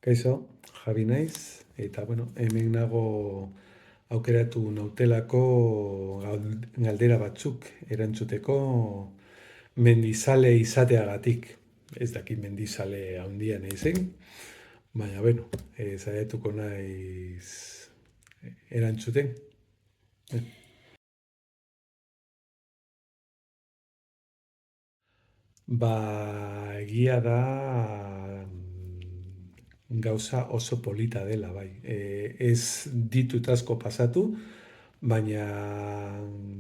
Kaixo, Javi naiz, eta bueno, hemen nago aukeratu nautelako galdera batzuk erantzuteko mendizale izateagatik. Ez dakit mendizale handia naizen, baina bueno, saiatuko naiz erantzuten. Egia da gauza oso polita dela, bai. Ez ditut asko pasatu, baina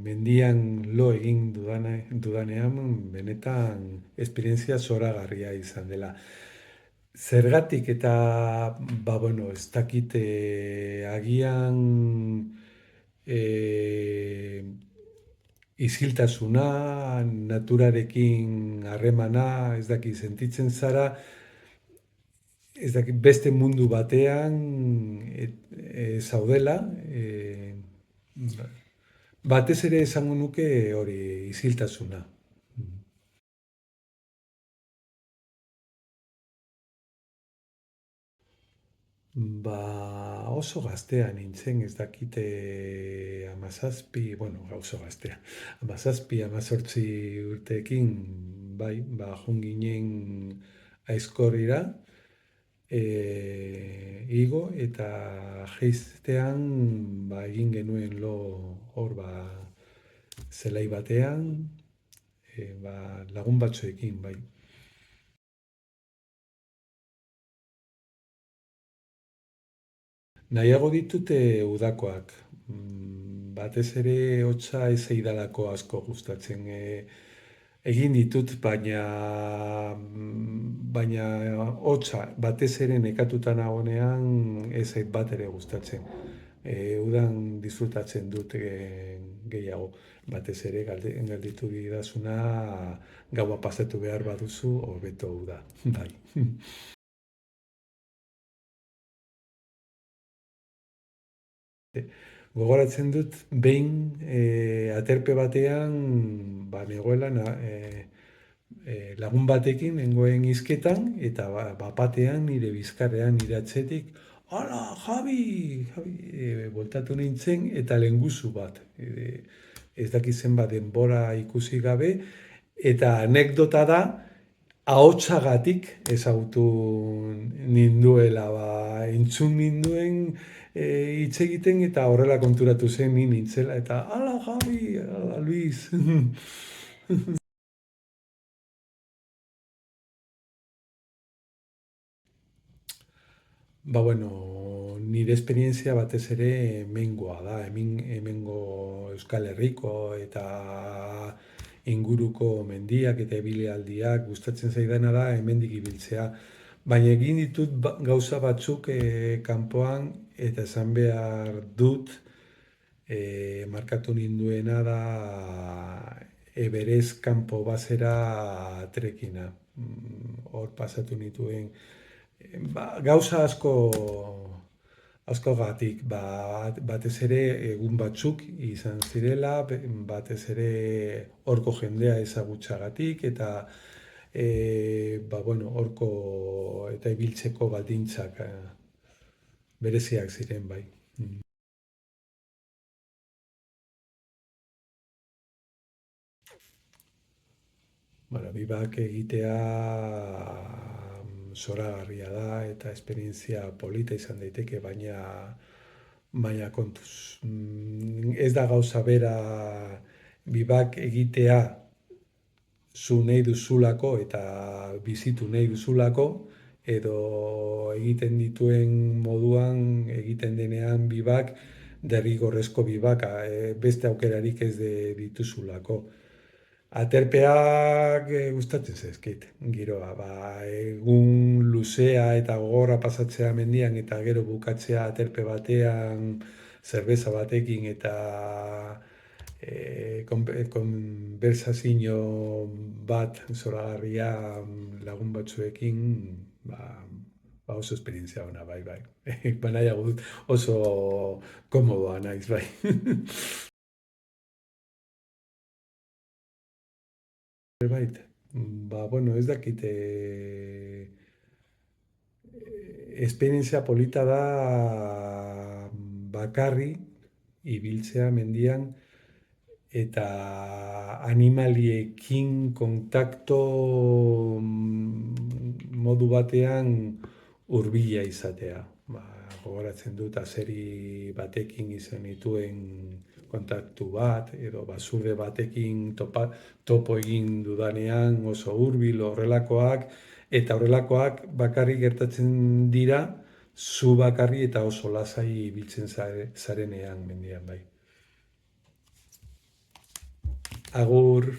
mendian lo egin dudanean benetan esperientzia zoragarria izan dela. Zergatik eta, bueno, ez dakit agian eh, iziltasuna, naturarekin harremana, ez dakit sentitzen zara, ez dakit beste mundu batean zaudela, batez ere esango nuke hori iziltasuna. Oso gaztea nintzen, ez dakite amazazpi, bueno, oso gaztea, amazazpi, amazortzi urteekin, bai, joan ginen aizkorrira, igo, eta jeistean, egin genuen lo hor, zelai batean, lagun batzuekin, bai. Nahiago ditute udakoak. Batez ere hotza ez zaidalako asko gustatzen. Egin ditut, baina hotza batez ere nekatuta nagonean ez zait bat ere gustatzen. Udan disfrutatzen dut gehiago. Batez ere galditu didazuna gaua pasatu behar baduzu, hobeto uda. Bai. Gogoratzen dut, behin aterpe batean, negoela lagun batekin, nengoen hizketan, eta batean nire bizkarrean nire atzetik, hala, Javi, Javi, voltatu nintzen, eta lenguzu bat. Ez dakit zenbat denbora ikusi gabe, eta anekdota da, ahotsagatik ezagutu ninduela, entzun ninduen hitz egiten eta horrela konturatu zen ni nintzela eta ala Javi, ala Luis. Bueno, nire esperientzia batez ere hemengoa da, hemengo Euskal Herriko eta inguruko mendiak eta ibilaldiak gustatzen zaidana da hemendik ibiltzea. Baina egin ditut gauza batzuk kanpoan eta esan behar dut markatu ninduena da Everest kanpo bazera trekina. Hor pasatu nituen gauza askogatik, batez ere egun batzuk izan zirela, batez ere horko jendea ezagutzagatik, eta bueno, horko eta ibiltzeko baldintzak bereziak ziren bai. Bibak egitea zoragarria da eta esperientzia polita izan daiteke, baina kontuz. Ez da gauza bera bibak egitea zu nahi duzulako eta bizitu nahi duzulako, edo egiten dituen moduan, egiten denean bibak, derrigorrezko bibak, beste aukerarik ez dituzulako. Aterpeak gustatzen zaizkit, giroa, egun luzea eta gogorra pasatzea mendian eta gero bukatzea aterpe batean, zerbeza batekin eta konversazio bat zoragarria lagun batzuekin, oso esperientzia ona, bai, bai. Nahiago dut oso komodoa naiz, bai. Zerbait, bueno, ez dakit esperientzia polita da bakarri ibiltzea mendian eta animaliekin kontakto modu batean hurbila izatea. Gogoratzen dut azeri batekin izan nituen kontaktu bat, edo basurde batekin topo egin dudanean oso hurbil horrelakoak, eta horrelakoak bakarrik gertatzen dira, zu bakarri eta oso lasai ibiltzen zarenean mendian bai. Agur!